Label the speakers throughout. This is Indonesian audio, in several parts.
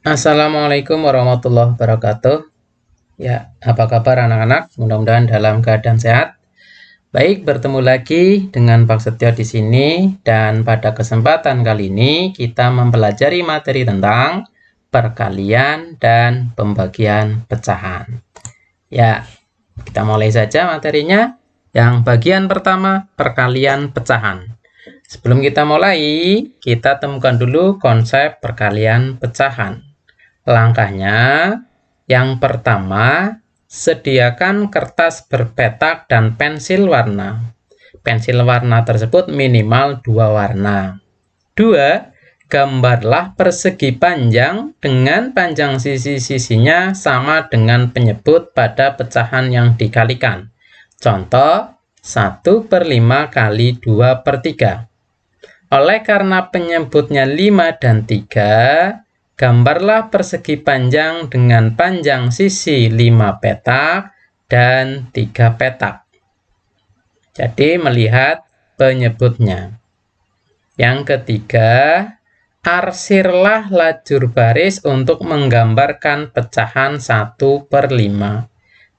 Speaker 1: Assalamualaikum warahmatullahi wabarakatuh. Ya, apa kabar anak-anak? Mudah-mudahan dalam keadaan sehat. Baik, bertemu lagi dengan Pak Setio di sini dan pada kesempatan kali ini kita mempelajari materi tentang perkalian dan pembagian pecahan. Ya, kita mulai saja materinya. Yang bagian pertama, perkalian pecahan. Sebelum kita mulai, kita temukan dulu konsep perkalian pecahan. Langkahnya, yang pertama, sediakan kertas berpetak dan pensil warna. Pensil warna tersebut minimal 2 warna. 2. Gambarlah persegi panjang dengan panjang sisi-sisinya sama dengan penyebut pada pecahan yang dikalikan. Contoh, 1/5 kali 2/3. Oleh karena penyebutnya 5 dan 3, gambarlah persegi panjang dengan panjang sisi 5 petak dan 3 petak. Jadi melihat penyebutnya. Yang ketiga, arsirlah lajur baris untuk menggambarkan pecahan 1/5.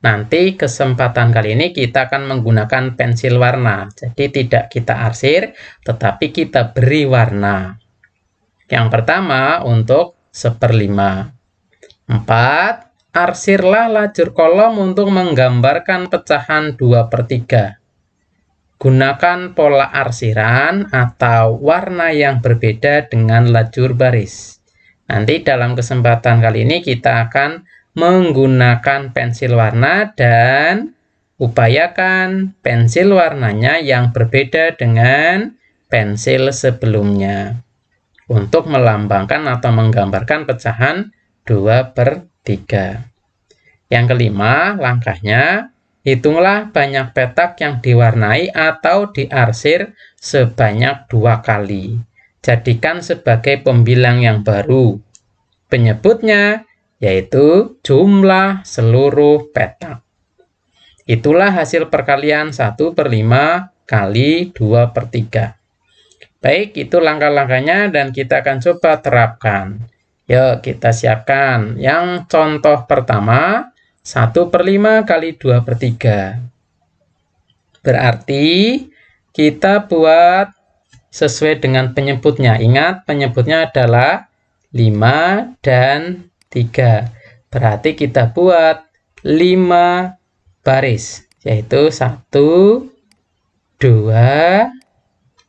Speaker 1: Nanti kesempatan kali ini kita akan menggunakan pensil warna. Jadi tidak kita arsir, tetapi kita beri warna. Yang pertama untuk 1/5. 4. Arsirlah lajur kolom untuk menggambarkan pecahan 2/3. Gunakan pola arsiran atau warna yang berbeda dengan lajur baris. Nanti dalam kesempatan kali ini kita akan menggunakan pensil warna dan upayakan pensil warnanya yang berbeda dengan pensil sebelumnya untuk melambangkan atau menggambarkan pecahan 2/3. Yang kelima, langkahnya, hitunglah banyak petak yang diwarnai atau diarsir sebanyak 2 kali. Jadikan sebagai pembilang yang baru. Penyebutnya yaitu jumlah seluruh petak. Itulah hasil perkalian 1/5 kali 2/3. Baik, itu langkah-langkahnya dan kita akan coba terapkan. Yuk, kita siapkan. Yang contoh pertama, 1/5 kali 2/3. Berarti kita buat sesuai dengan penyebutnya. Ingat, penyebutnya adalah 5 dan 3. Berarti kita buat 5 baris, yaitu 1, 2,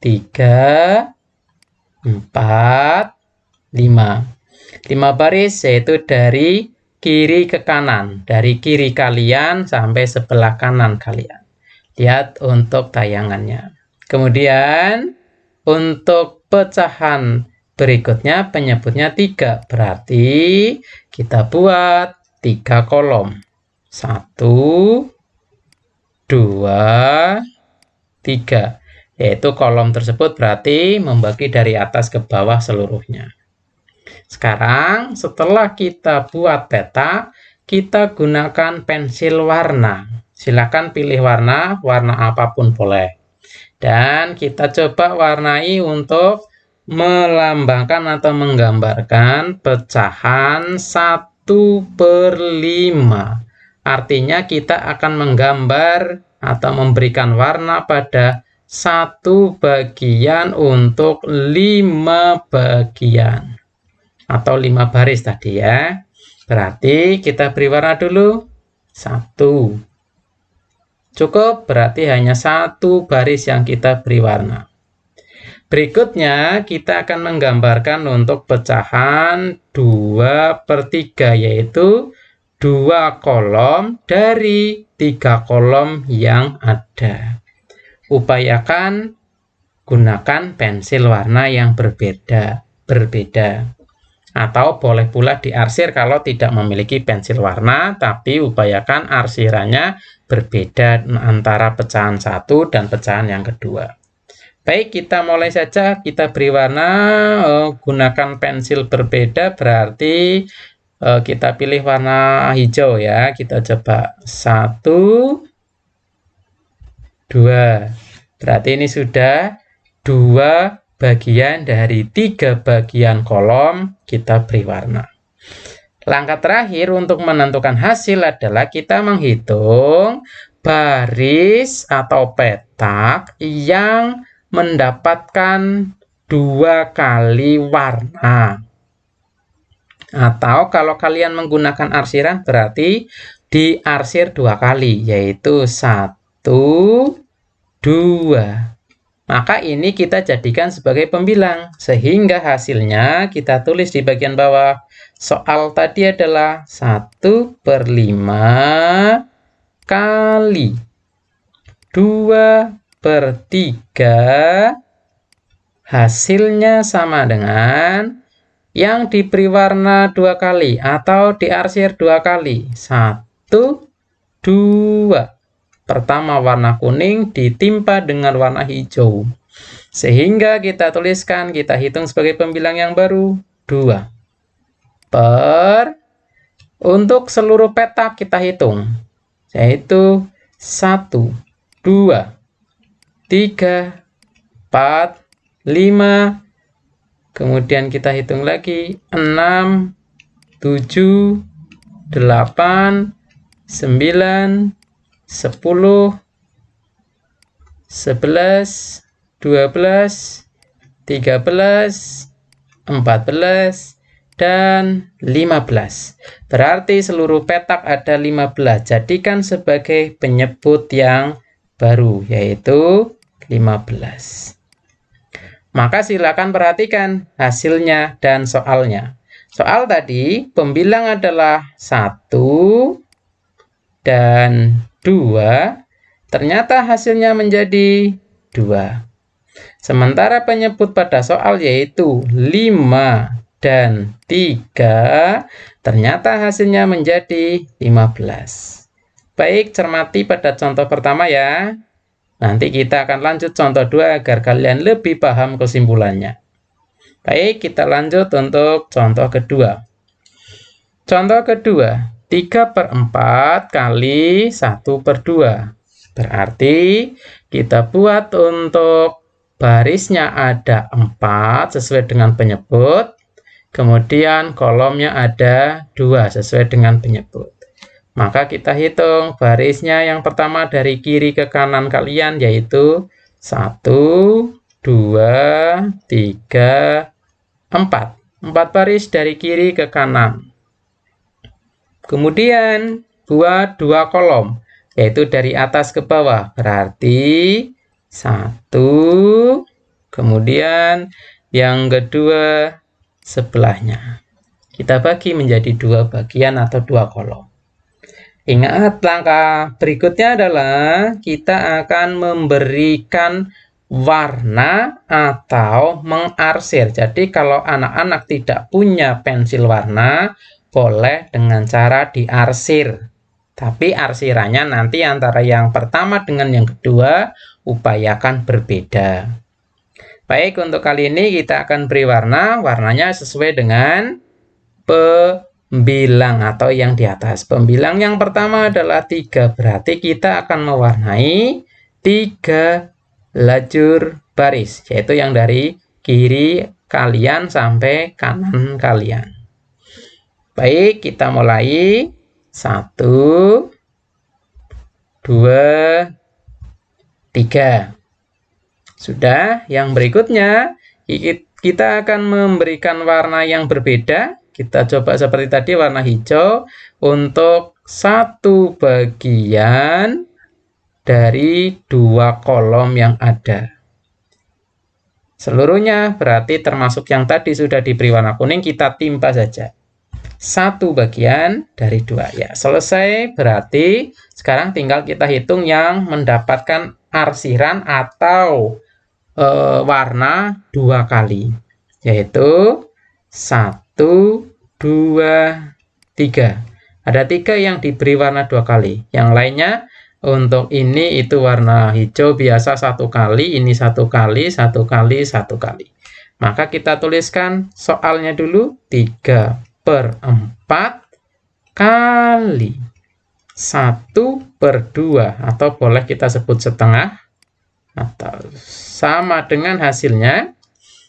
Speaker 1: 3, 4, 5. 5 baris yaitu dari kiri ke kanan, dari kiri kalian sampai sebelah kanan kalian. Lihat untuk tayangannya. Kemudian untuk pecahan berikutnya penyebutnya 3. Berarti kita buat 3 kolom. 1, 2, 3. Yaitu kolom tersebut berarti membagi dari atas ke bawah seluruhnya. Sekarang setelah kita buat peta, kita gunakan pensil warna. Silakan pilih warna apapun boleh. Dan kita coba warnai untuk melambangkan atau menggambarkan pecahan 1/5. Artinya kita akan menggambar atau memberikan warna pada 1 bagian untuk 5 bagian. Atau 5 baris tadi ya. Berarti kita beri warna dulu. 1. Cukup, berarti hanya 1 baris yang kita beri warna. Berikutnya kita akan menggambarkan untuk pecahan 2/3, yaitu 2 kolom dari 3 kolom yang ada. Upayakan gunakan pensil warna yang berbeda. Atau boleh pula diarsir kalau tidak memiliki pensil warna, tapi upayakan arsirannya berbeda antara pecahan 1 dan pecahan yang kedua. Baik, kita mulai saja. Kita beri warna, gunakan pensil berbeda, berarti kita pilih warna hijau ya. Kita coba 1, 2. Berarti ini sudah 2 bagian dari 3 bagian kolom kita beri warna. Langkah terakhir untuk menentukan hasil adalah kita menghitung baris atau petak yang mendapatkan 2 kali warna. Atau kalau kalian menggunakan arsiran berarti diarsir 2 kali, yaitu 1, 2. Maka ini kita jadikan sebagai pembilang, sehingga hasilnya kita tulis di bagian bawah. Soal tadi adalah 1/5 kali 2/3. Hasilnya sama dengan yang diberi warna 2 kali atau diarsir 2 kali. 1, 2. Pertama warna kuning ditimpa dengan warna hijau. Sehingga kita tuliskan, kita hitung sebagai pembilang yang baru, 2. Untuk seluruh petak kita hitung, yaitu 1, 2, 3, 4, 5, kemudian kita hitung lagi 6, 7, 8, 9, 10, 11, 12, 13, 14, dan 15. Berarti seluruh petak ada 15. Jadikan sebagai penyebut yang baru, yaitu 15. Maka silakan perhatikan hasilnya dan soalnya. Soal tadi, pembilang adalah 1 dan 2, ternyata hasilnya menjadi 2. Sementara penyebut pada soal yaitu 5 dan 3, ternyata hasilnya menjadi 15. Baik, cermati pada contoh pertama ya. Nanti kita akan lanjut contoh 2 agar kalian lebih paham kesimpulannya. Baik, kita lanjut untuk contoh kedua. Contoh kedua, 3/4 kali 1/2. Berarti kita buat untuk barisnya ada 4 sesuai dengan penyebut. Kemudian kolomnya ada 2 sesuai dengan penyebut. Maka kita hitung barisnya yang pertama dari kiri ke kanan kalian, yaitu 1, 2, 3, 4. 4 baris dari kiri ke kanan. Kemudian buat 2 kolom, yaitu dari atas ke bawah. Berarti 1, kemudian yang kedua sebelahnya. Kita bagi menjadi 2 bagian atau 2 kolom. Ingat, langkah berikutnya adalah kita akan memberikan warna atau mengarsir. Jadi kalau anak-anak tidak punya pensil warna, boleh dengan cara diarsir. Tapi arsirannya nanti antara yang pertama dengan yang kedua, upayakan berbeda. Baik, untuk kali ini kita akan beri warna. Warnanya sesuai dengan pembilang atau yang di atas. Pembilang yang pertama adalah 3. Berarti kita akan mewarnai 3 lajur baris, yaitu yang dari kiri kalian sampai kanan kalian. Baik, kita mulai. 1, 2, 3. Sudah, yang berikutnya kita akan memberikan warna yang berbeda. Kita coba seperti tadi warna hijau untuk 1 bagian dari 2 kolom yang ada. Seluruhnya berarti termasuk yang tadi sudah diberi warna kuning, kita timpa saja. 1 bagian dari 2. Ya, selesai. Berarti sekarang tinggal kita hitung yang mendapatkan arsiran atau warna 2 kali, yaitu 1, 2, 3. Ada 3 yang diberi warna 2 kali. Yang lainnya untuk ini itu warna hijau biasa 1 kali, ini 1 kali, 1 kali, 1 kali. Maka kita tuliskan soalnya dulu. 3/4 kali 1/2, atau boleh kita sebut setengah, atau sama dengan hasilnya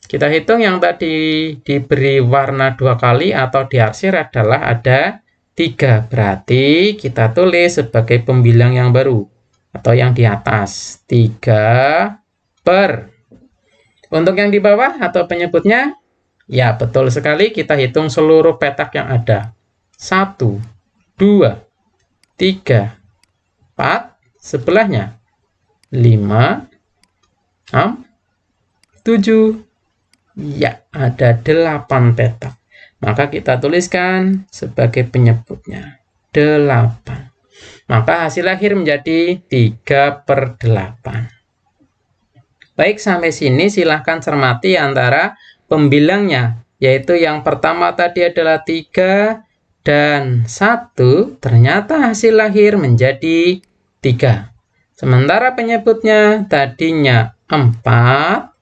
Speaker 1: Kita hitung yang tadi diberi warna 2 kali atau diarsir adalah ada 3. Berarti kita tulis sebagai pembilang yang baru atau yang di atas. 3 per. Untuk yang di bawah atau penyebutnya, ya betul sekali, kita hitung seluruh petak yang ada. 1, 2, 3, 4, sebelahnya 5, 6, 7. Ya, ada 8 petak. Maka kita tuliskan sebagai penyebutnya 8. Maka hasil akhir menjadi 3/8. Baik, sampai sini silahkan cermati antara pembilangnya, yaitu yang pertama tadi adalah 3 dan 1, ternyata hasil akhir menjadi 3. Sementara penyebutnya tadinya 4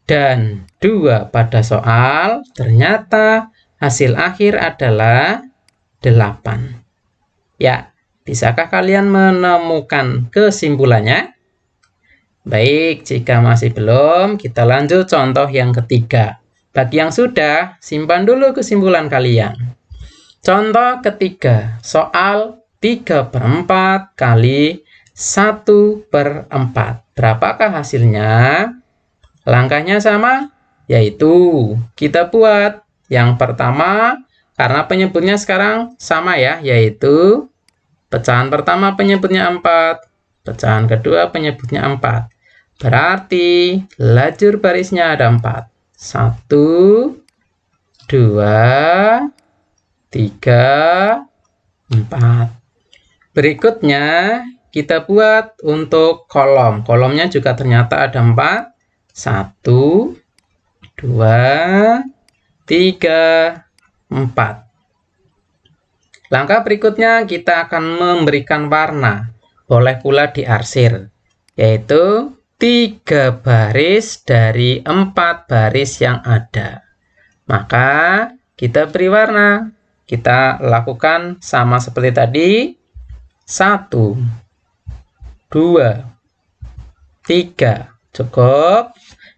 Speaker 1: dan 2 pada soal, ternyata hasil akhir adalah 8. Ya, bisakah kalian menemukan kesimpulannya? Baik, jika masih belum, kita lanjut contoh yang ketiga. Bagi yang sudah, simpan dulu kesimpulan kalian. Contoh ketiga, soal 3/4 kali 1/4. Berapakah hasilnya? Langkahnya sama, yaitu kita buat yang pertama, karena penyebutnya sekarang sama ya, yaitu pecahan pertama penyebutnya 4, pecahan kedua penyebutnya 4. Berarti lajur barisnya ada 4. 1, 2, 3, 4. Berikutnya kita buat untuk kolom. Kolomnya juga ternyata ada 4. 1, 2, 3, 4. Langkah berikutnya kita akan memberikan warna. Boleh pula diarsir, yaitu 3 baris dari 4 baris yang ada. Maka kita beri warna. Kita lakukan sama seperti tadi. 1, 2, 3. Cukup.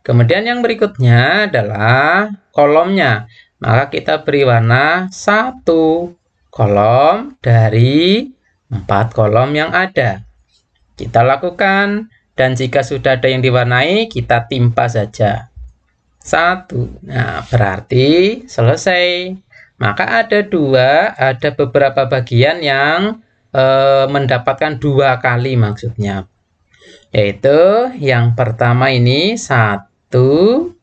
Speaker 1: Kemudian yang berikutnya adalah kolomnya. Maka kita beri warna 1 kolom dari 4 kolom yang ada. Kita lakukan, dan jika sudah ada yang diwarnai, kita timpa saja. 1. Nah, berarti selesai. Maka ada beberapa bagian yang mendapatkan 2 kali maksudnya. Yaitu yang pertama ini 1,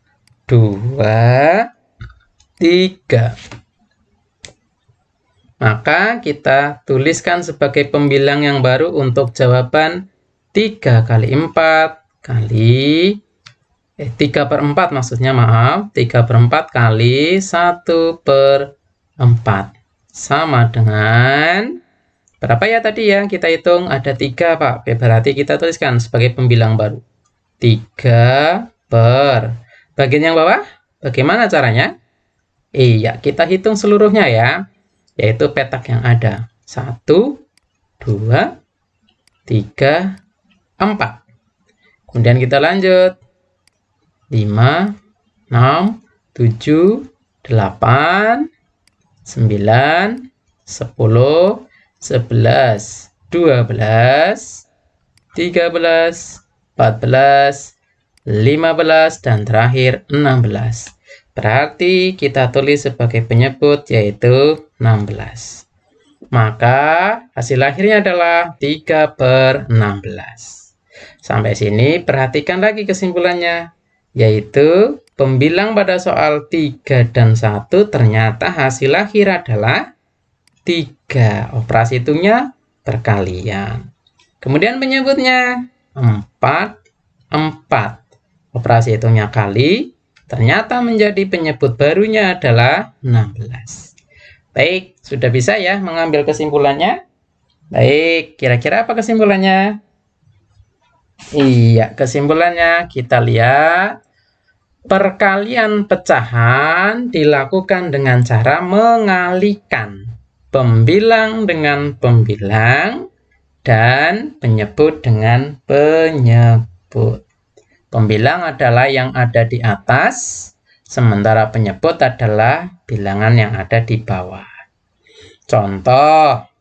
Speaker 1: 2, 3. Maka kita tuliskan sebagai pembilang yang baru untuk jawaban 3 kali 4 kali 3/4 maksudnya, maaf. 3/4 kali 1/4 sama dengan berapa ya tadi ya? Kita hitung ada 3, Pak. Oke, berarti kita tuliskan sebagai pembilang baru 3 per. Bagian yang bawah, bagaimana caranya? Iya, kita hitung seluruhnya ya, yaitu petak yang ada. 1, 2, 3, 4. Kemudian kita lanjut. 5, 6, 7, 8, 9, 10, 11, 12, 13, 14, 15, dan terakhir 16. Berarti kita tulis sebagai penyebut yaitu 16. Maka hasil akhirnya adalah 3/16. Sampai sini perhatikan lagi kesimpulannya, yaitu pembilang pada soal 3 dan 1 ternyata hasil akhir adalah 3. Operasi hitungnya perkalian. Kemudian penyebutnya 4, 4. Operasi hitungnya kali. Ternyata menjadi penyebut barunya adalah 16. Baik, sudah bisa ya mengambil kesimpulannya? Baik, kira-kira apa kesimpulannya? Iya, kesimpulannya kita lihat. Perkalian pecahan dilakukan dengan cara mengalihkan pembilang dengan pembilang dan penyebut dengan penyebut. Pembilang adalah yang ada di atas, sementara penyebut adalah bilangan yang ada di bawah. Contoh,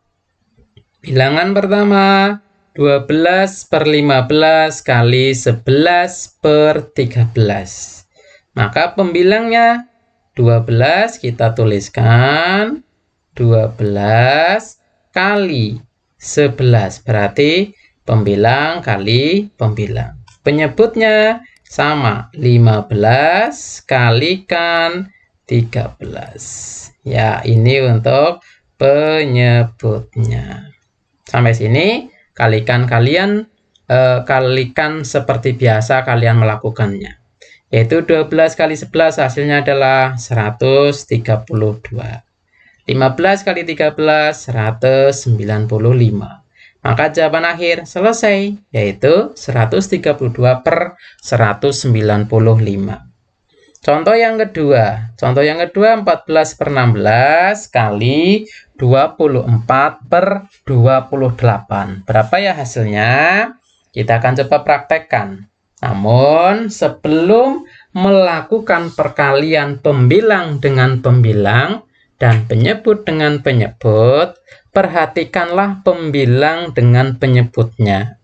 Speaker 1: bilangan pertama 12/15 kali 11/13. Maka pembilangnya 12 kita tuliskan 12 kali 11, berarti pembilang kali pembilang. Penyebutnya sama, 15 kalikan 13. Ya, ini untuk penyebutnya. Sampai sini kalikan seperti biasa kalian melakukannya. Yaitu 12 kali 11 hasilnya adalah 132. 15 kali 13, 195. Maka jawaban akhir selesai, yaitu 132/195. Contoh yang kedua. 14/16 kali 24/28. Berapa ya hasilnya? Kita akan coba praktekkan. Namun, sebelum melakukan perkalian pembilang dengan pembilang, dan penyebut dengan penyebut, perhatikanlah pembilang dengan penyebutnya.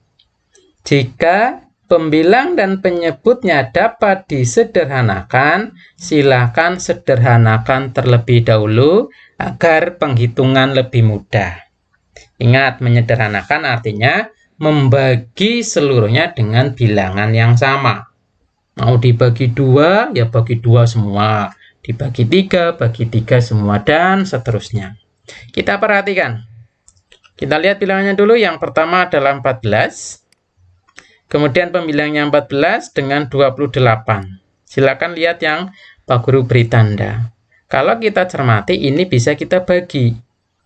Speaker 1: Jika pembilang dan penyebutnya dapat disederhanakan, silakan sederhanakan terlebih dahulu agar penghitungan lebih mudah. Ingat, menyederhanakan artinya membagi seluruhnya dengan bilangan yang sama. Mau dibagi 2, ya bagi 2 semua. Dibagi 3, bagi 3 semua, dan seterusnya. Kita perhatikan. Kita lihat bilangannya dulu. Yang pertama adalah 14. Kemudian pembilangnya 14 dengan 28. Silakan lihat yang Pak Guru beri tanda. Kalau kita cermati, ini bisa kita bagi.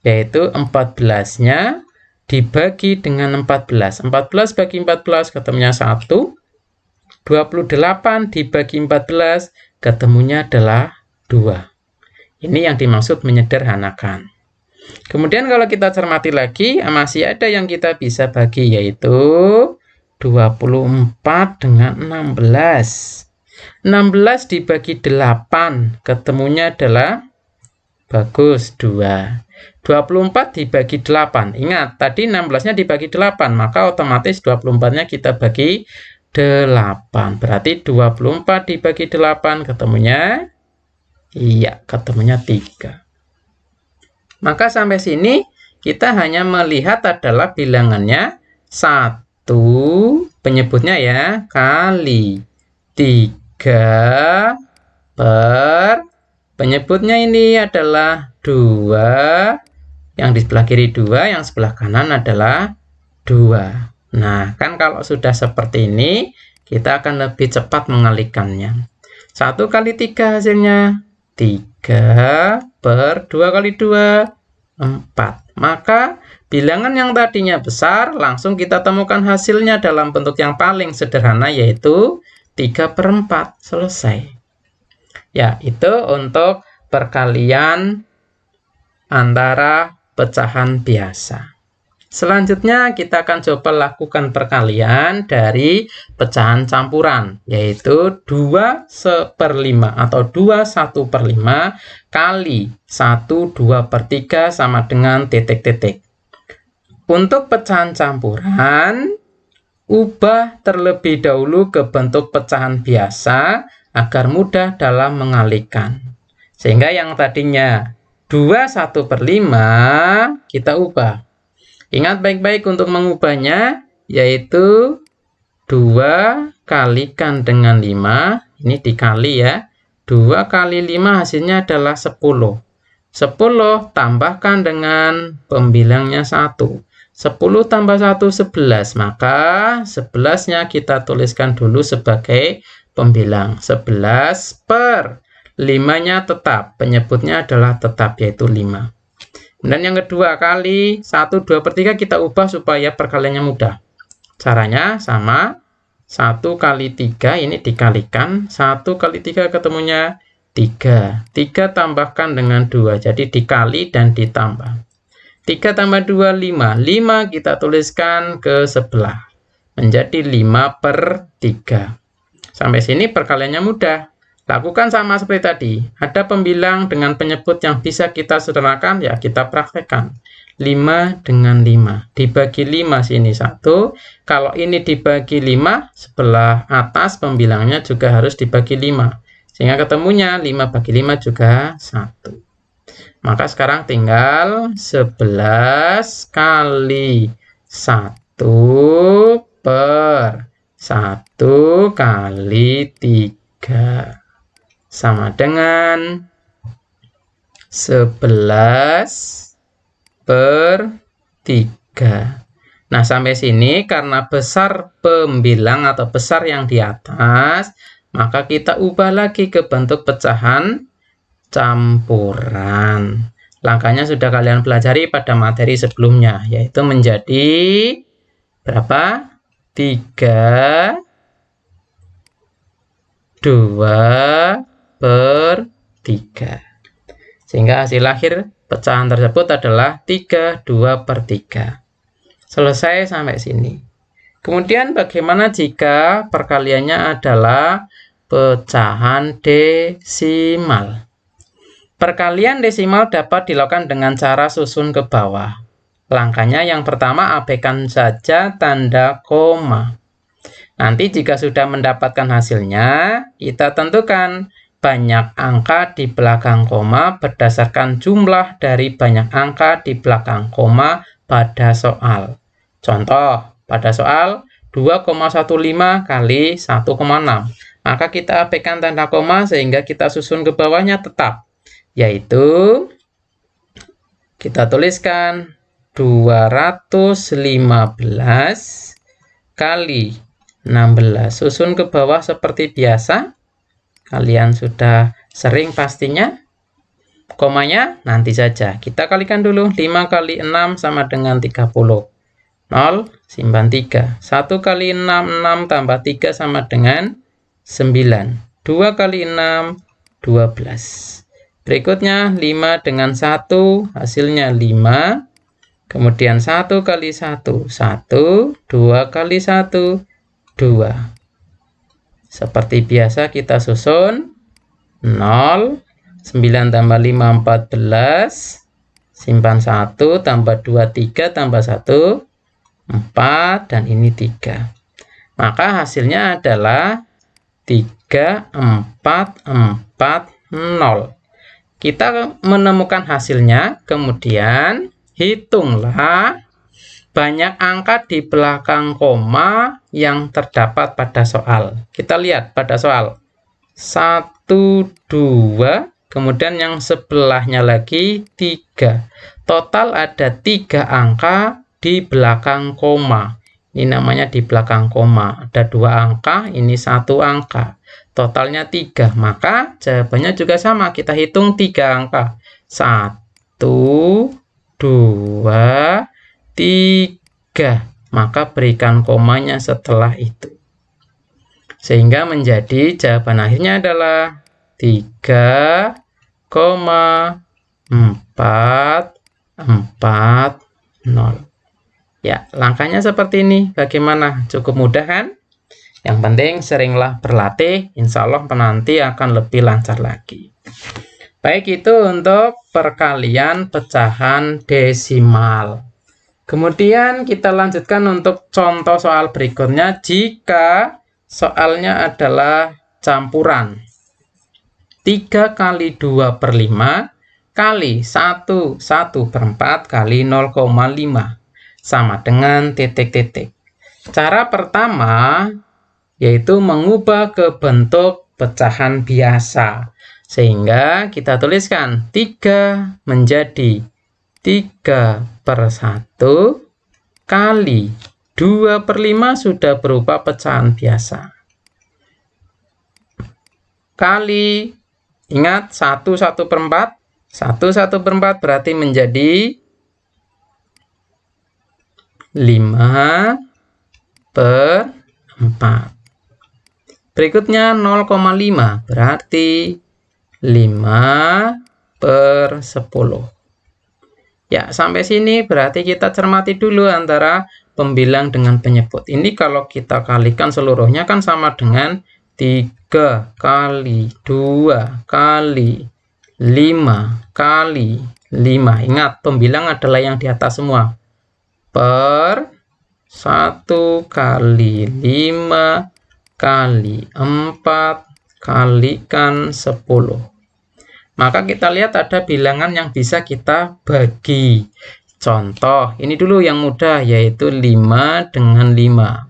Speaker 1: Yaitu 14-nya dibagi dengan 14. 14 bagi 14 ketemunya 1. 28 dibagi 14 ketemunya adalah 2. Ini yang dimaksud menyederhanakan. Kemudian kalau kita cermati lagi, masih ada yang kita bisa bagi, yaitu 24 dengan 16. 16 dibagi 8, ketemunya adalah bagus 2. 24 dibagi 8. Ingat, tadi 16-nya dibagi 8, maka otomatis 24-nya kita bagi 8. Berarti 24 dibagi 8 ketemunya, iya, ketemunya 3. Maka sampai sini kita hanya melihat adalah bilangannya 1, penyebutnya ya, kali 3 per, penyebutnya ini adalah 2, yang di sebelah kiri 2, yang sebelah kanan adalah 2. Nah, kan kalau sudah seperti ini, kita akan lebih cepat mengalihkannya. 1 kali 3 hasilnya 3 per 2 kali 2, 4. Maka bilangan yang tadinya besar, langsung kita temukan hasilnya dalam bentuk yang paling sederhana, yaitu 3 per 4. Selesai. Ya, itu untuk perkalian antara pecahan biasa. Selanjutnya kita akan coba lakukan perkalian dari pecahan campuran, yaitu 2/1/5 atau 2/1/5 kali 1/2/3 sama dengan titik-titik. Untuk pecahan campuran, ubah terlebih dahulu ke bentuk pecahan biasa agar mudah dalam mengalihkan. Sehingga yang tadinya 2/1/5 kita ubah. Ingat baik-baik untuk mengubahnya, yaitu 2 kalikan dengan 5, ini dikali ya, 2 kali 5 hasilnya adalah 10. 10 tambahkan dengan pembilangnya 1. 10 tambah 1, 11, maka 11-nya kita tuliskan dulu sebagai pembilang. 11 per 5-nya tetap, penyebutnya adalah tetap, yaitu 5. Dan yang kedua kali 1/2/3 kita ubah supaya perkaliannya mudah. Caranya sama, 1 kali 3 ini dikalikan, 1 kali 3 ketemunya 3. 3 tambahkan dengan 2, jadi dikali dan ditambah. 3 tambah 2, 5. 5 kita tuliskan ke sebelah, menjadi 5/3. Sampai sini perkaliannya mudah. Lakukan sama seperti tadi. Ada pembilang dengan penyebut yang bisa kita sederhanakan, ya kita praktekkan. 5 dengan 5. Dibagi 5 sini 1. Kalau ini dibagi 5, sebelah atas pembilangnya juga harus dibagi 5. Sehingga ketemunya 5 bagi 5 juga 1. Maka sekarang tinggal 11 kali 1 per 1 kali 3. Sama dengan 11 per 3. Nah, sampai sini karena besar pembilang atau besar yang di atas, maka kita ubah lagi ke bentuk pecahan campuran. Langkahnya sudah kalian pelajari pada materi sebelumnya, yaitu menjadi berapa? 3, 2 per 3. Sehingga hasil akhir pecahan tersebut adalah 3, 2 per 3. Selesai sampai sini. Kemudian bagaimana jika perkaliannya adalah pecahan desimal? Perkalian desimal dapat dilakukan dengan cara susun ke bawah. Langkahnya yang pertama, abaikan saja tanda koma. Nanti jika sudah mendapatkan hasilnya, kita tentukan banyak angka di belakang koma berdasarkan jumlah dari banyak angka di belakang koma pada soal. Contoh, pada soal 2,15 kali 1,6. Maka kita abaikan tanda koma sehingga kita susun ke bawahnya tetap. Yaitu, kita tuliskan 215 kali 16. Susun ke bawah seperti biasa. Kalian sudah sering pastinya. Komanya nanti saja. Kita kalikan dulu. 5 kali 6 sama dengan 30. 0, simpan 3. 1 kali 6, 6 tambah 3 sama dengan 9. 2 kali 6, 12. Berikutnya 5 dengan 1, hasilnya 5. Kemudian 1 kali 1, 1. 2 kali 1, 2. Seperti biasa kita susun 0, 9 tambah 5, 14, simpan 1, tambah 2, 3, tambah 1, 4, dan ini 3. Maka hasilnya adalah 3, 4, 4, 0. Kita menemukan hasilnya, kemudian hitunglah banyak angka di belakang koma yang terdapat pada soal. Kita lihat pada soal 1, 2, kemudian yang sebelahnya lagi 3. Total ada 3 angka di belakang koma. Ini namanya di belakang koma. Ada 2 angka, ini 1 angka. Totalnya 3. Maka jawabannya juga sama. Kita hitung 3 angka. 1, 2, 3. Maka berikan komanya setelah itu. Sehingga menjadi jawaban akhirnya adalah 3,440. Ya, langkahnya seperti ini. Bagaimana? Cukup mudah kan? Yang penting seringlah berlatih, insya Allah nanti akan lebih lancar lagi. Baik, itu untuk perkalian pecahan desimal. Kemudian kita lanjutkan untuk contoh soal berikutnya jika soalnya adalah campuran. 3 kali 2 per 5 kali 1 per 4 kali 0,5 sama dengan titik-titik. Cara pertama yaitu mengubah ke bentuk pecahan biasa. Sehingga kita tuliskan 3 menjadi 3 per 1 kali 2 per 5 sudah berupa pecahan biasa. Kali, ingat 1 per 4. 1 per 4 berarti menjadi 5 per 4. Berikutnya 0,5 berarti 5 per 10. Ya, sampai sini berarti kita cermati dulu antara pembilang dengan penyebut. Ini kalau kita kalikan seluruhnya kan sama dengan 3 kali 2 kali 5 kali 5. Ingat, pembilang adalah yang di atas semua. Per 1 kali 5 kali 4 kalikan 10. Maka kita lihat ada bilangan yang bisa kita bagi. Contoh, ini dulu yang mudah, yaitu 5 dengan 5.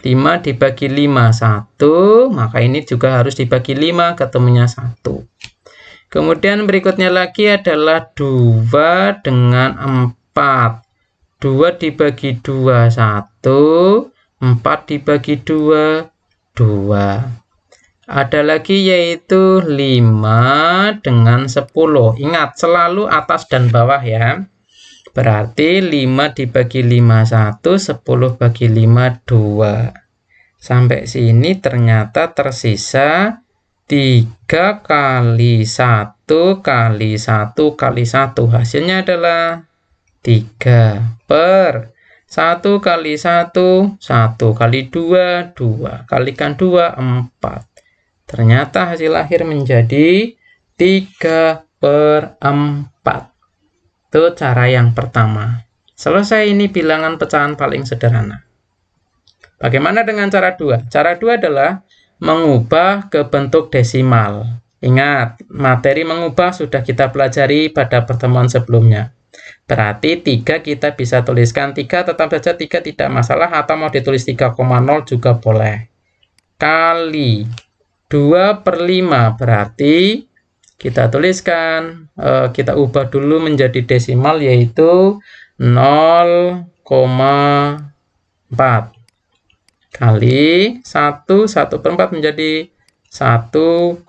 Speaker 1: 5 dibagi 5, 1. Maka ini juga harus dibagi 5, ketemunya 1. Kemudian berikutnya lagi adalah 2 dengan 4. 2 dibagi 2, 1. 4 dibagi 2, 2. Ada lagi yaitu 5 dengan 10. Ingat, selalu atas dan bawah ya. Berarti 5 dibagi 5, 1. 10 bagi 5, 2. Sampai sini ternyata tersisa 3 kali 1 kali 1 kali 1. Hasilnya adalah 3 per 1 kali 1, 1 kali 2, 2 kalikan 2, 4. Ternyata hasil akhir menjadi 3 per 4. Itu cara yang pertama. Selesai, ini bilangan pecahan paling sederhana. Bagaimana dengan cara 2? Cara 2 adalah mengubah ke bentuk desimal. Ingat, materi mengubah sudah kita pelajari pada pertemuan sebelumnya. Berarti 3 kita bisa tuliskan 3, tetap saja 3 tidak masalah, atau mau ditulis 3,0 juga boleh. Kali 2 per 5, berarti kita tuliskan, kita ubah dulu menjadi desimal, yaitu 0,4 kali 1, 1 per 4 menjadi 1,25.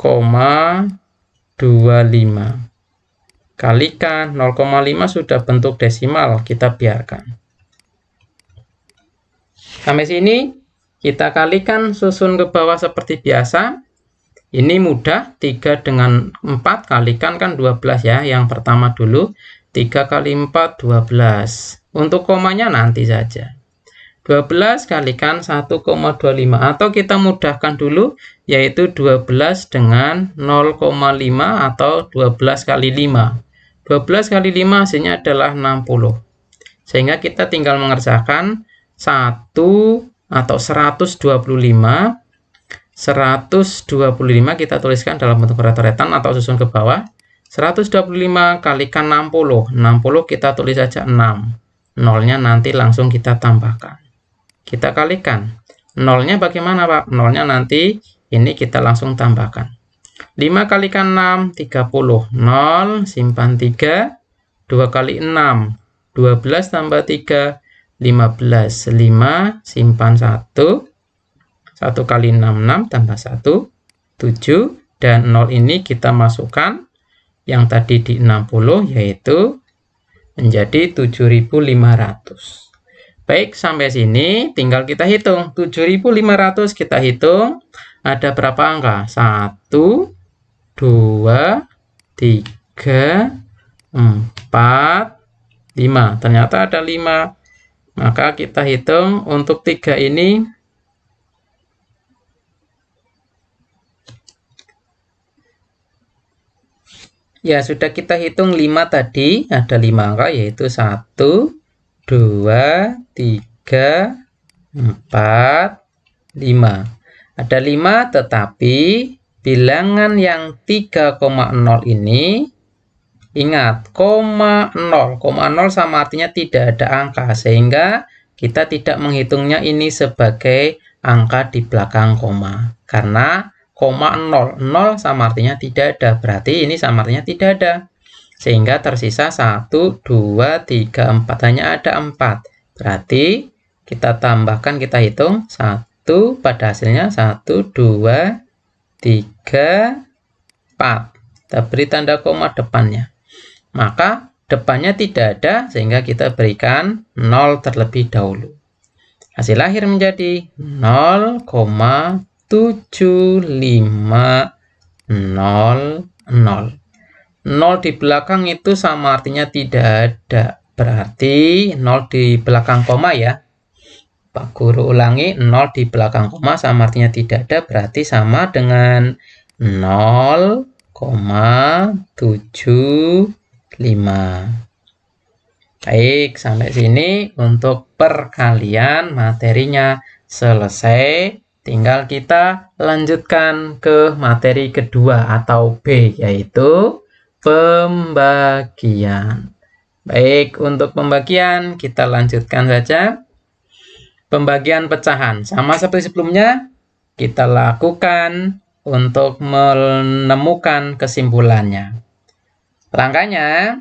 Speaker 1: Kalikan 0,5 sudah bentuk desimal, kita biarkan. Sampai sini kita kalikan, susun ke bawah seperti biasa. Ini mudah, 3 dengan 4 kalikan kan 12 ya. Yang pertama dulu, 3 kali 4, 12. Untuk komanya nanti saja. 12 kalikan 1,25. Atau kita mudahkan dulu, yaitu 12 dengan 0,5 atau 12 kali 5. 12 kali 5 hasilnya adalah 60. Sehingga kita tinggal mengerjakan 1 atau 125. 125 kita tuliskan dalam bentuk coret-coretan atau susun ke bawah. 125 kalikan 60. 60 kita tulis saja 6. Nolnya nanti langsung kita tambahkan. Kita kalikan. Nolnya bagaimana, Pak? Nolnya nanti ini kita langsung tambahkan. 5 kalikan 6, 30. 0, simpan 3. 2 kali 6, 12 tambah 3, 15. 5, simpan 1. 1 kali 6, 6 tambah 1, 7. Dan 0 ini kita masukkan yang tadi di 60, yaitu menjadi 7.500. Baik, sampai sini tinggal kita hitung. 7.500 kita hitung. Ada berapa angka? 1, 2, 3, 4, 5. Ternyata ada 5. Maka kita hitung untuk 3 ini. Ya, sudah kita hitung 5 tadi, ada 5 angka, yaitu 1, 2, 3, 4, 5. Ada 5, tetapi bilangan yang 3,0 ini, ingat, 0,0 sama artinya tidak ada angka, sehingga kita tidak menghitungnya ini sebagai angka di belakang koma. Karena 0,0 sama artinya tidak ada, berarti ini sama artinya tidak ada, sehingga tersisa 1, 2, 3, 4, hanya ada 4. Berarti kita tambahkan, kita hitung 1, pada hasilnya 1, 2, 3, 4. Kita beri tanda koma depannya, maka depannya tidak ada, sehingga kita berikan 0 terlebih dahulu. Hasil akhir menjadi 0,7500. 0 di belakang itu sama artinya tidak ada. Berarti 0 di belakang koma ya. Pak Guru ulangi, 0 di belakang koma sama artinya tidak ada, berarti sama dengan 0,75. Baik, sampai sini untuk perkalian materinya selesai. Tinggal kita lanjutkan ke materi kedua atau B, yaitu pembagian. Baik, untuk pembagian kita lanjutkan saja. Pembagian pecahan, sama seperti sebelumnya, kita lakukan untuk menemukan kesimpulannya. Langkahnya,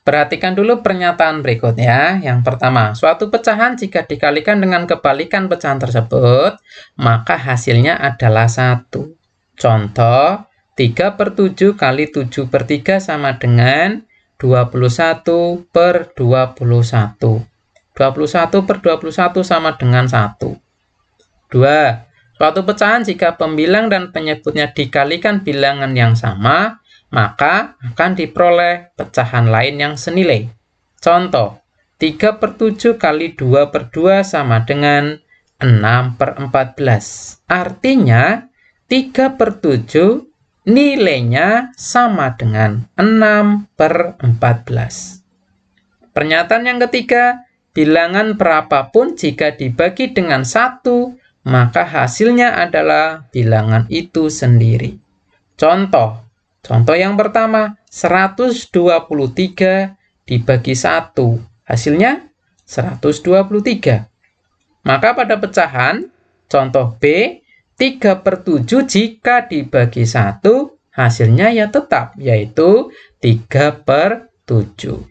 Speaker 1: perhatikan dulu pernyataan berikut ya. Yang pertama, suatu pecahan jika dikalikan dengan kebalikan pecahan tersebut, maka hasilnya adalah 1. Contoh, 3/7 kali 7/3 sama dengan 21/21. 21/21 sama dengan 1. 2. Suatu pecahan jika pembilang dan penyebutnya dikalikan bilangan yang sama, maka akan diperoleh pecahan lain yang senilai. Contoh, 3/7 kali 2/2 sama dengan 6/14. Artinya, 3/7 nilainya sama dengan 6/14. Pernyataan yang ketiga, bilangan berapapun jika dibagi dengan 1, maka hasilnya adalah bilangan itu sendiri. Contoh yang pertama, 123 dibagi 1, hasilnya 123. Maka pada pecahan, contoh B, 3/7 jika dibagi 1, hasilnya ya tetap, yaitu 3/7.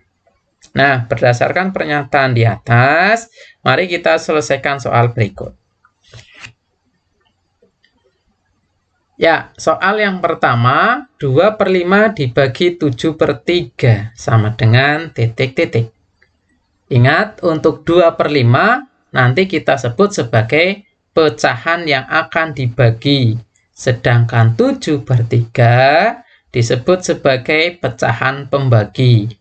Speaker 1: Nah, berdasarkan pernyataan di atas, mari kita selesaikan soal berikut. Ya, soal yang pertama, 2/5 dibagi 7/3 sama dengan titik-titik. Ingat, untuk 2/5 nanti kita sebut sebagai pecahan yang akan dibagi. Sedangkan 7/3 disebut sebagai pecahan pembagi.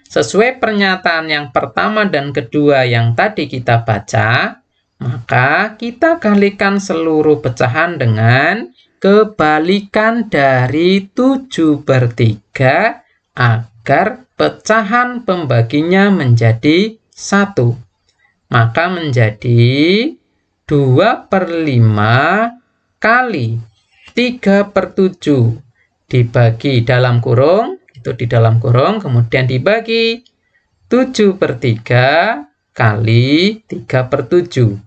Speaker 1: Sesuai pernyataan yang pertama dan kedua yang tadi kita baca, maka kita kalikan seluruh pecahan dengan kebalikan dari 7/3 agar pecahan pembaginya menjadi 1. Maka menjadi 2/5 kali 3/7 dibagi dalam kurung, itu di dalam kurung, kemudian dibagi 7/3 kali 3/7.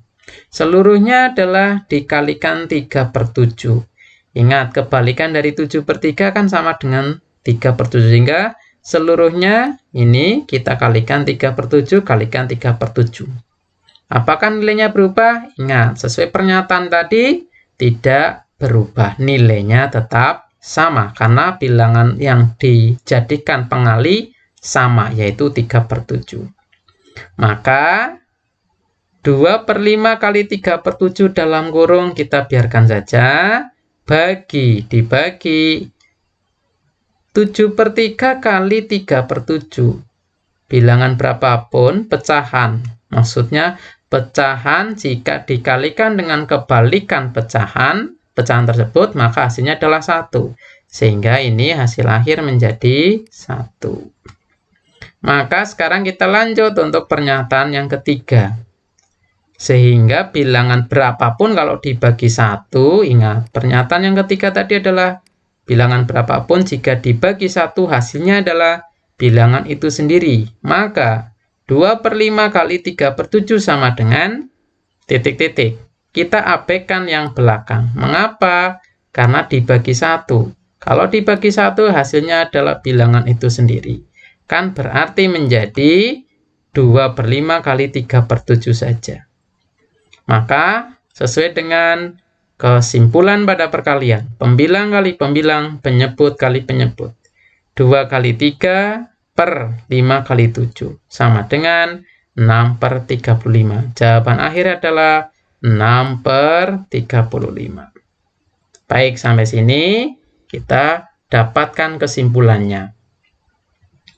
Speaker 1: Seluruhnya adalah dikalikan 3/7. Ingat, kebalikan dari 7/3 kan sama dengan 3/7, sehingga seluruhnya ini kita kalikan 3/7 kalikan 3/7. Apakah nilainya berubah? Ingat, sesuai pernyataan tadi tidak berubah, nilainya tetap sama karena bilangan yang dijadikan pengali sama, yaitu 3/7. Maka 2/5 kali 3/7 dalam kurung kita biarkan saja, dibagi 7/3 kali 3/7. Bilangan berapapun pecahan, maksudnya pecahan jika dikalikan dengan kebalikan pecahan tersebut, maka hasilnya adalah 1. Sehingga ini hasil akhir menjadi 1. Maka sekarang kita lanjut untuk pernyataan yang ketiga. Sehingga bilangan berapapun kalau dibagi 1, ingat, pernyataan yang ketiga tadi adalah bilangan berapapun jika dibagi 1, hasilnya adalah bilangan itu sendiri. Maka 2/5 kali 3/7 sama dengan titik-titik. Kita abaikan yang belakang. Mengapa? Karena dibagi 1. Kalau dibagi 1, hasilnya adalah bilangan itu sendiri. Kan berarti menjadi 2/5 kali 3/7 saja. Maka, sesuai dengan kesimpulan pada perkalian, pembilang kali pembilang, penyebut kali penyebut. 2 kali 3 per 5 kali 7. Sama dengan 6/35. Jawaban akhir adalah 6/35. Baik, sampai sini kita dapatkan kesimpulannya.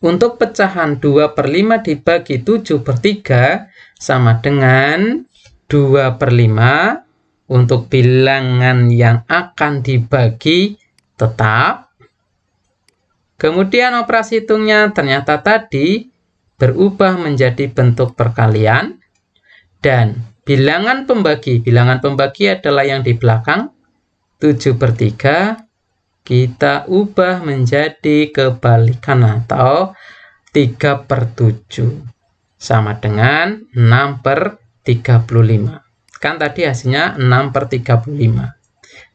Speaker 1: Untuk pecahan 2/5 dibagi 7/3 sama dengan 2/5. Untuk bilangan yang akan dibagi tetap. Kemudian operasi hitungnya ternyata tadi berubah menjadi bentuk perkalian. Dan bilangan pembagi adalah yang di belakang. 7/3 kita ubah menjadi kebalikan atau 3/7 sama dengan 6/35. Kan tadi hasilnya 6/35.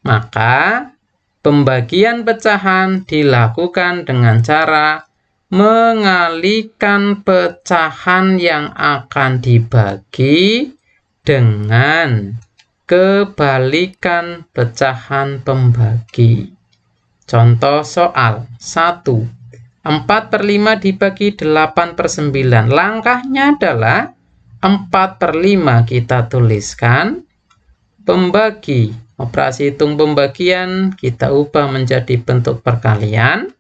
Speaker 1: Maka pembagian pecahan dilakukan dengan cara mengalihkan pecahan yang akan dibagi dengan kebalikan pecahan pembagi. Contoh soal 1. 4/5 dibagi 8/9. Langkahnya adalah 4/5 kita tuliskan. Pembagi, operasi hitung pembagian kita ubah menjadi bentuk perkalian.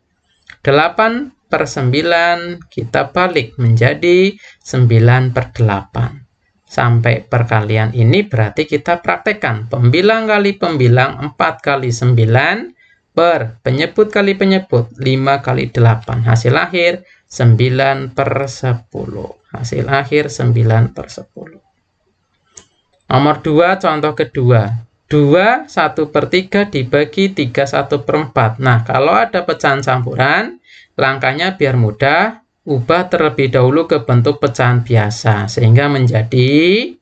Speaker 1: 8/9 kita balik menjadi 9/8. Sampai perkalian ini berarti kita praktekkan. Pembilang kali pembilang 4 kali 9 per penyebut kali penyebut 5 kali 8. Hasil akhir 9/10. Hasil akhir 9/10. Nomor 2, contoh kedua. 2 1/3 dibagi 3 1/4. Nah, kalau ada pecahan campuran, langkahnya biar mudah, ubah terlebih dahulu ke bentuk pecahan biasa. Sehingga menjadi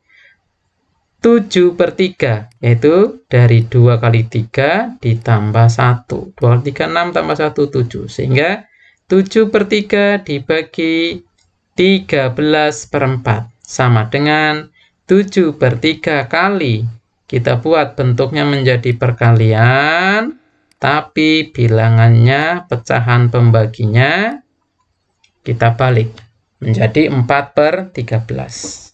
Speaker 1: 7/3, yaitu dari 2 kali 3 ditambah 1. 2 kali 3, 6 tambah 1, 7. Sehingga 7/3 dibagi 13/4 sama dengan 7/3 kali. Kita buat bentuknya menjadi perkalian, tapi bilangannya, pecahan pembaginya, kita balik menjadi 4/13.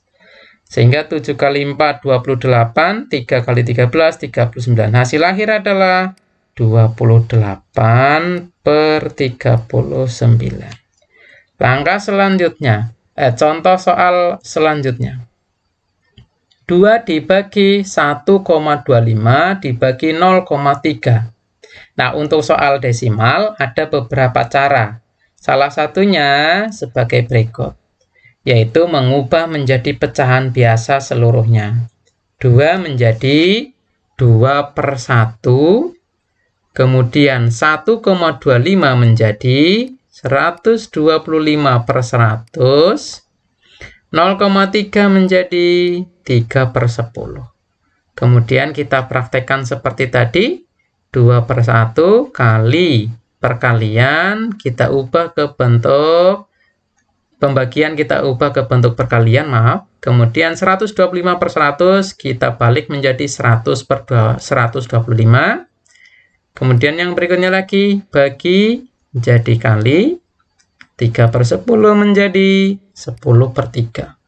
Speaker 1: Sehingga 7 kali 4, 28, 3 kali 13, 39. Hasil akhir adalah 28/39. Langkah selanjutnya, contoh soal selanjutnya. 2 dibagi 1,25 dibagi 0,3. Nah, untuk soal desimal ada beberapa cara. Salah satunya sebagai berikut, yaitu mengubah menjadi pecahan biasa seluruhnya. 2 menjadi 2/1, kemudian 1,25 menjadi 125/100, 0,3 menjadi 3/10. Kemudian kita praktekkan seperti tadi, 2/1 kali perkalian, kita ubah ke bentuk pembagian, kita ubah ke bentuk perkalian, maaf. Kemudian 125/100 kita balik menjadi 100/125. Kemudian yang berikutnya lagi, bagi jadi kali, 3/10 menjadi 10/3.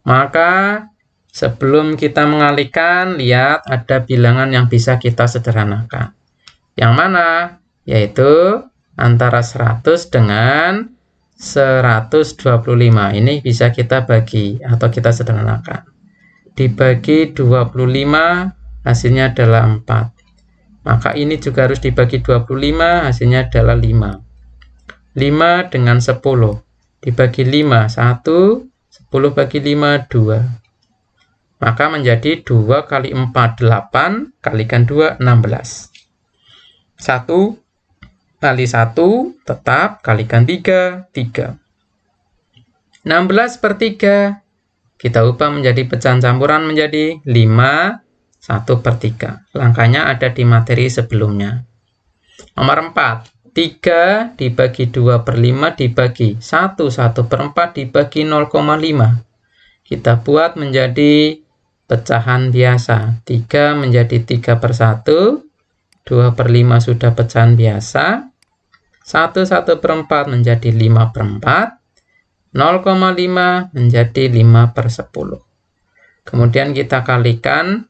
Speaker 1: Maka sebelum kita mengalihkan, lihat ada bilangan yang bisa kita sederhanakan. Yang mana? Yaitu antara 100 dengan 125. Ini bisa kita bagi atau kita sederhanakan. Dibagi 25, hasilnya adalah 4. Maka ini juga harus dibagi 25, hasilnya adalah 5. 5 dengan 10. Dibagi 5, 1. 10 bagi 5, 2. Maka menjadi 2 kali 4, 8. Kalikan 2, 16. 1 kali 1 tetap, kalikan 3, 3. 16/3 kita ubah menjadi pecahan campuran menjadi 5, 1/3. Langkahnya ada di materi sebelumnya. Nomor 4, 3 dibagi 2/5 dibagi 1, 1/4 dibagi 0,5. Kita buat menjadi pecahan biasa. 3 menjadi 3/1. 2/5 sudah pecahan biasa. 1, 1/4 menjadi 5/4. 0,5 menjadi 5/10. Kemudian kita kalikan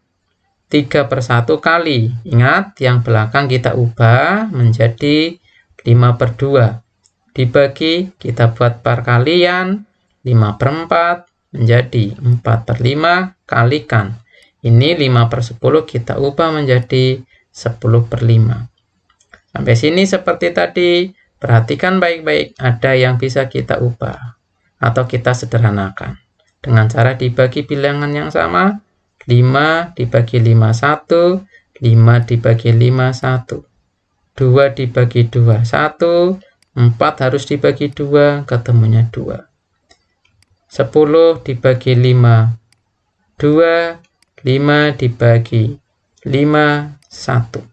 Speaker 1: 3/1 kali. Ingat, yang belakang kita ubah menjadi 5/2. dibagi, kita buat perkalian, 5/4 menjadi 4/5, kalikan. Ini 5/10 kita ubah menjadi 10/5. Sampai sini seperti tadi, perhatikan baik-baik, ada yang bisa kita ubah atau kita sederhanakan. Dengan cara dibagi bilangan yang sama, 5 dibagi 5, 1, 5 dibagi 5, 1. 2 dibagi 2, 1, 4 harus dibagi 2, ketemunya 2. 10 dibagi 5, 2, 5 dibagi 5, 1.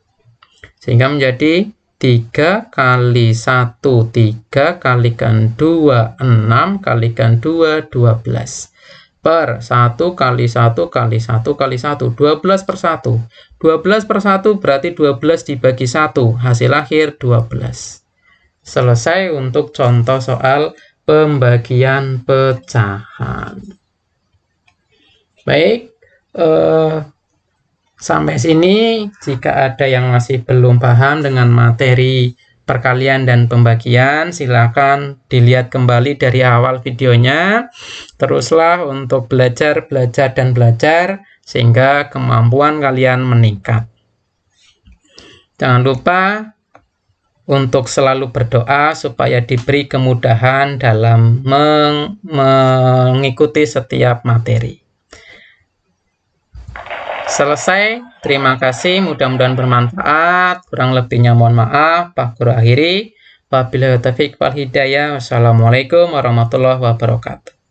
Speaker 1: Sehingga menjadi 3 kali 1, 3 kalikan 2, 6 kalikan 2, 12. Per 1 kali 1 kali 1 kali 1, 12/1. 12/1 berarti 12 dibagi 1, hasil akhir 12. Selesai untuk contoh soal pembagian pecahan. Baik, sampai sini, jika ada yang masih belum paham dengan materi perkalian dan pembagian, silakan dilihat kembali dari awal videonya. Teruslah untuk belajar, sehingga kemampuan kalian meningkat. Jangan lupa untuk selalu berdoa supaya diberi kemudahan dalam mengikuti setiap materi. Selesai, terima kasih, mudah-mudahan bermanfaat. Kurang lebihnya mohon maaf. Pak Guru akhiri. Wabillahi taufiq wal hidayah. Wassalamualaikum warahmatullahi wabarakatuh.